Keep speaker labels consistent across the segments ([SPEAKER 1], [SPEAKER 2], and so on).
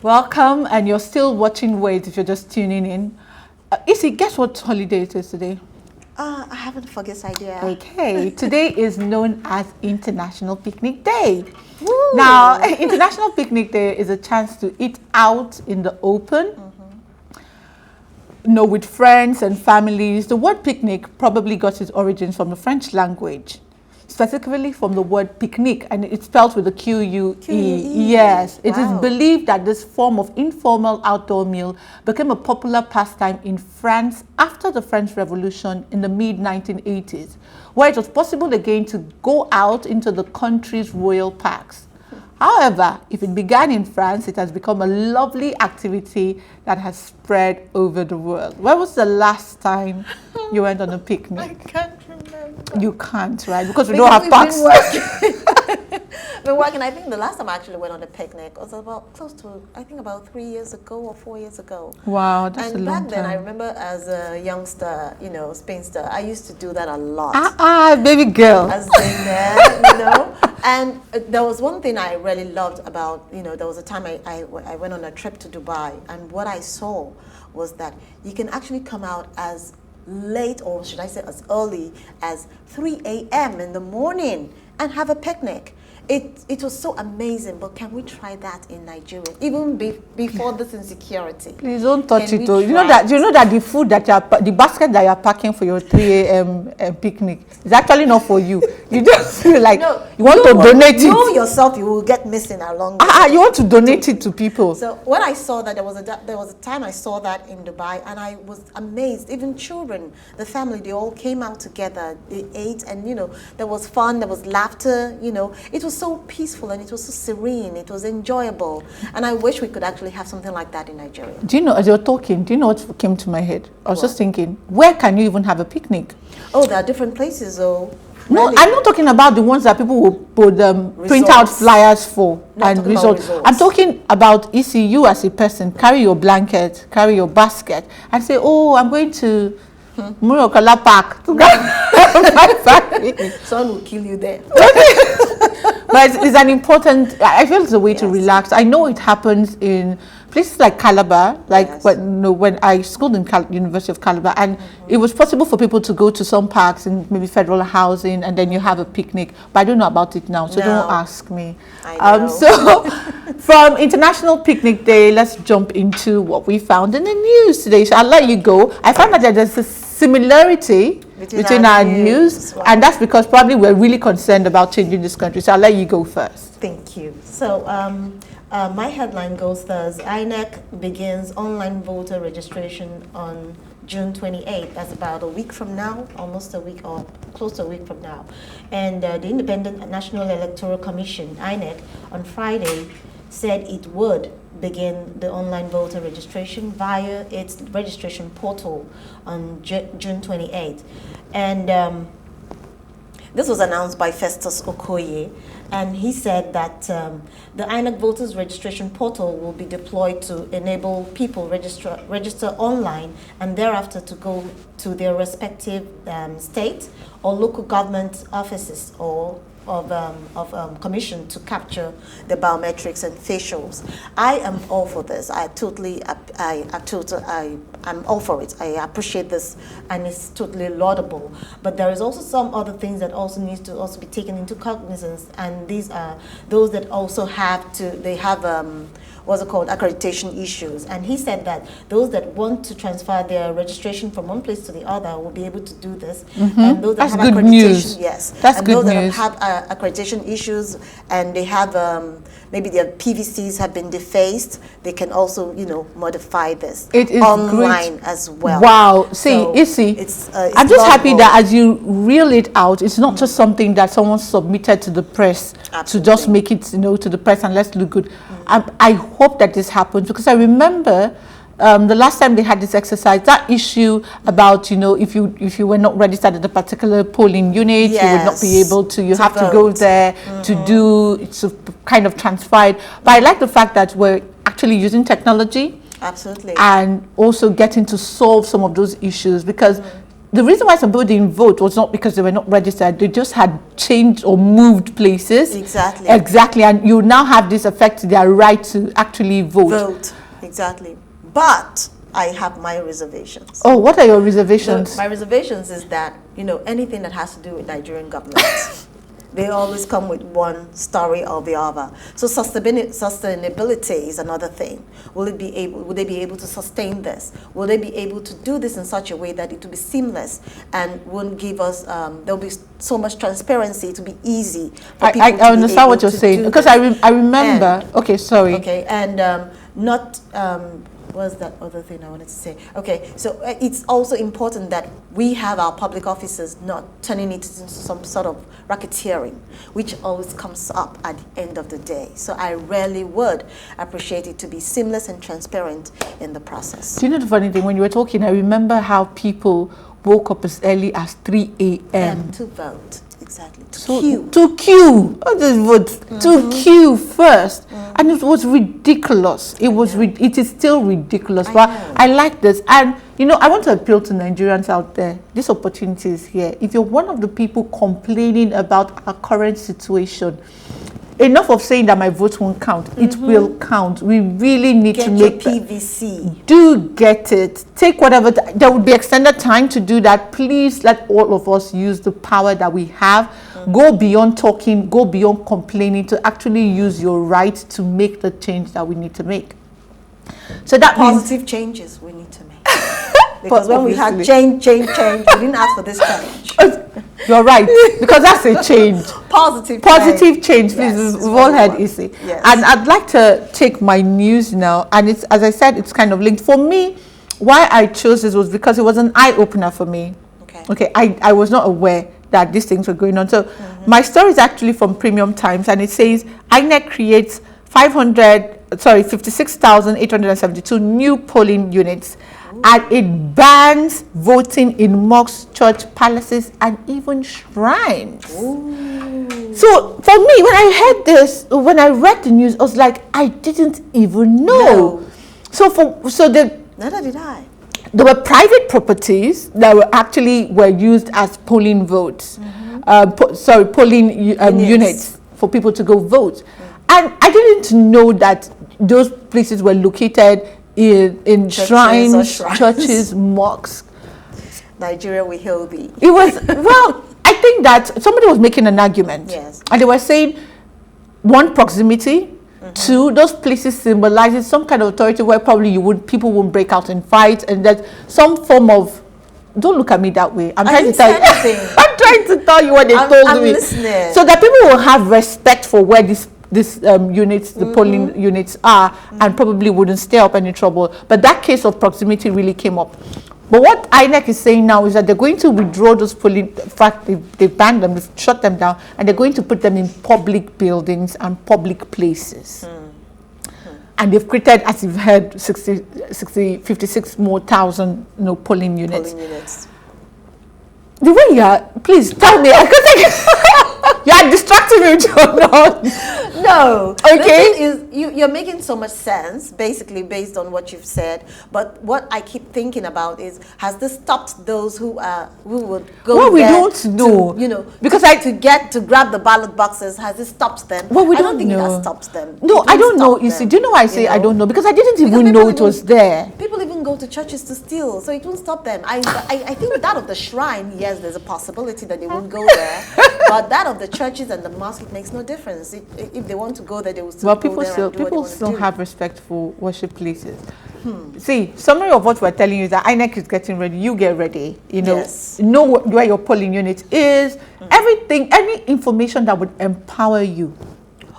[SPEAKER 1] Welcome, and you're still watching Wait if you're just tuning in. Issy, guess what holiday it is today?
[SPEAKER 2] I haven't the foggiest idea.
[SPEAKER 1] Okay, today is known as International Picnic Day.
[SPEAKER 2] Woo.
[SPEAKER 1] Now, International Picnic Day is a chance to eat out in the open, with friends and families. The word picnic probably got its origins from the French language, specifically from the word pique-nique, and it's spelled with a Q-U-E. Yes, it is believed that this form of informal outdoor meal became a popular pastime in France after the French Revolution in the mid-1980s, where it was possible again to go out into the country's royal parks. However, if it began in France, it has become a lovely activity that has spread over the world. When was the last time you went on a picnic?
[SPEAKER 2] I can't remember.
[SPEAKER 1] You can't, right? Because we don't have parks.
[SPEAKER 2] Been working. I think the last time I actually went on a picnic was about about 3 years ago or 4 years ago.
[SPEAKER 1] Wow, that's
[SPEAKER 2] and
[SPEAKER 1] a long time.
[SPEAKER 2] And back then, I remember as a youngster, spinster, I used to do that a lot.
[SPEAKER 1] Baby girl.
[SPEAKER 2] As in there, And there was one thing I really loved about, there was a time I went on a trip to Dubai, and what I saw was that you can actually come out as late, or should I say as early as 3 a.m. in the morning and have a picnic. It was so amazing, but can we try that in Nigeria, even before this insecurity?
[SPEAKER 1] Please don't touch it, though. You know that the food that the basket that you're packing for your 3 a.m. picnic is actually not for you. You just feel like you want to donate it.
[SPEAKER 2] You yourself, you will get missing along.
[SPEAKER 1] You want to donate it to people.
[SPEAKER 2] So when I saw that, there was a time I saw that in Dubai, and I was amazed. Even children, the family, they all came out together. They ate, and there was fun, there was laughter. It was so peaceful and it was so serene. It was enjoyable, and I wish we could actually have something like that in Nigeria.
[SPEAKER 1] Do you know, as you're talking, do you know what came to my head? I was just thinking, where can you even have a picnic?
[SPEAKER 2] Oh, there are different places, though.
[SPEAKER 1] No, really? I'm not talking about the ones that people will put print out flyers for and resorts. I'm talking about ECU as a person. Carry your blanket, carry your basket, and say, "Oh, I'm going to Murokala Park to go."
[SPEAKER 2] Someone will kill you there.
[SPEAKER 1] But it's an important. I feel it's a way to relax. I know it happens in places like Calabar, when I schooled in University of Calabar, and it was possible for people to go to some parks and maybe federal housing, and then you have a picnic. But I don't know about it now, so don't ask me. So from International Picnic Day, let's jump into what we found in the news today. So I'll let you go. I found that there's a similarity between our news, and that's because probably we're really concerned about changing this country. So I'll let you go first.
[SPEAKER 2] Thank you. So my headline goes thus: INEC begins online voter registration on June 28th. That's about a week from now, almost a week or close to a week from now. And the Independent National Electoral Commission, INEC, on Friday said it would begin the online voter registration via its registration portal on June 28th. And this was announced by Festus Okoye, and he said that the INEC voters registration portal will be deployed to enable people register online and thereafter to go to their respective state or local government offices or of commission to capture the biometrics and facials. I am all for this. I'm all for it. I appreciate this, and it's totally laudable. But there is also some other things that also needs to also be taken into cognizance, and these are those that also have what's it called, accreditation issues. And he said that those that want to transfer their registration from one place to the other will be able to do this. And those that have accreditation,
[SPEAKER 1] news.
[SPEAKER 2] Yes.
[SPEAKER 1] That's
[SPEAKER 2] and
[SPEAKER 1] good
[SPEAKER 2] those
[SPEAKER 1] news.
[SPEAKER 2] that have accreditation issues and they have maybe their PVCs have been defaced, they can also modify this online as well.
[SPEAKER 1] Wow. See, it's I'm just happy that as you reel it out, it's not just something that someone submitted to the press to just make it to the press and let's look good. I hope that this happens, because I remember the last time they had this exercise, that issue about if you were not registered at a particular polling unit, you would not be able to. You have to go there to kind of transfer it. But I like the fact that we're actually using technology,
[SPEAKER 2] absolutely,
[SPEAKER 1] and also getting to solve some of those issues, because the reason why some people didn't vote was not because they were not registered. They just had changed or moved places.
[SPEAKER 2] Exactly.
[SPEAKER 1] Exactly. And you now have this affect their right to actually vote.
[SPEAKER 2] Vote. Exactly. But I have my reservations.
[SPEAKER 1] Oh, what are your reservations?
[SPEAKER 2] So my reservations is that, anything that has to do with Nigerian government, they always come with one story or the other. So sustainability is another thing. Will they be able to sustain this? Will they be able to do this in such a way that it will be seamless and won't give us, there'll be so much transparency to be easy for people
[SPEAKER 1] I understand what you're saying. Because I remember, okay, sorry.
[SPEAKER 2] Okay, and not, what's that other thing I wanted to say? Okay, so it's also important that we have our public officers not turning it into some sort of racketeering, which always comes up at the end of the day. So I really would appreciate it to be seamless and transparent in the process.
[SPEAKER 1] Do you know the funny thing? When you were talking, I remember how people woke up as early as 3 a.m.
[SPEAKER 2] to vote. Exactly.
[SPEAKER 1] To queue. Not just vote. To queue first. And it was ridiculous. It is still ridiculous. But I like this. And, I want to appeal to Nigerians out there. This opportunity is here. If you're one of the people complaining about our current situation, enough of saying that my vote won't count. It will count. We really need to make
[SPEAKER 2] your PVC.
[SPEAKER 1] Do get it. Take whatever. There will be extended time to do that. Please let all of us use the power that we have. Go beyond talking. Go beyond complaining to actually use your right to make the change that we need to make. So that
[SPEAKER 2] positive changes we need to make. Because when we had change, we didn't ask for this change.
[SPEAKER 1] You're right, because that's a change.
[SPEAKER 2] Positive
[SPEAKER 1] change. Please,
[SPEAKER 2] yes,
[SPEAKER 1] we've all heard easy.
[SPEAKER 2] Yes.
[SPEAKER 1] And I'd like to take my news now, and it's, as I said, it's kind of linked. For me, why I chose this was because it was an eye-opener for me. Okay, I was not aware that these things were going on. So my story is actually from Premium Times, and it says INEC creates 56,872 new polling units. And it bans voting in mosques, church, palaces, and even shrines. Ooh. So for me, when I heard this, when I read the news, I was like, I didn't even know.
[SPEAKER 2] Neither did I.
[SPEAKER 1] There were private properties that were used as polling votes. Polling units for people to go vote. And I didn't know that those places were located in shrines, churches, mosques.
[SPEAKER 2] Nigeria, we hail thee.
[SPEAKER 1] It was, well, I think that somebody was making an argument.
[SPEAKER 2] Yes.
[SPEAKER 1] And they were saying, one, proximity. Two, those places symbolizes some kind of authority where probably people won't break out in fights, and that some form of, don't look at me that way. I'm trying to tell you. I'm trying to tell you what they told me.
[SPEAKER 2] Listening.
[SPEAKER 1] So that people will have respect for where these units, the polling units are, and probably wouldn't stir up any trouble. But that case of proximity really came up. But what INEC is saying now is that they're going to withdraw those polling. In fact, they banned them, they've shut them down, and they're going to put them in public buildings and public places. And they've created, as you've heard, 56 more thousand polling units. The way you are, please tell me, you are distracting me, John.
[SPEAKER 2] No.
[SPEAKER 1] Okay.
[SPEAKER 2] The thing is, you're making so much sense, basically, based on what you've said. But what I keep thinking about is, has this stopped those who would go
[SPEAKER 1] well, we
[SPEAKER 2] there
[SPEAKER 1] don't know.
[SPEAKER 2] Because to grab the ballot boxes, has it stopped them?
[SPEAKER 1] Well, we
[SPEAKER 2] I don't think
[SPEAKER 1] know.
[SPEAKER 2] that stops them.
[SPEAKER 1] No, I don't know. You see, do you know why I say I don't know? Because I didn't even know it was there.
[SPEAKER 2] People even go to churches to steal, so it won't stop them. I think that of the shrine, yes, there's a possibility that they won't go there. But that of the churches and the mosque, it makes no difference. If they want to go there, they will still go there.
[SPEAKER 1] People still have respect for worship places. See, summary of what we're telling you is that INEC is getting ready. You get ready. Know where your polling unit is. Everything, any information that would empower you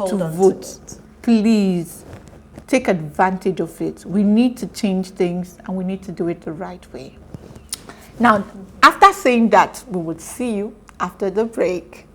[SPEAKER 1] to vote. Please take advantage of it. We need to change things, and we need to do it the right way. Now, after saying that, we will see you after the break.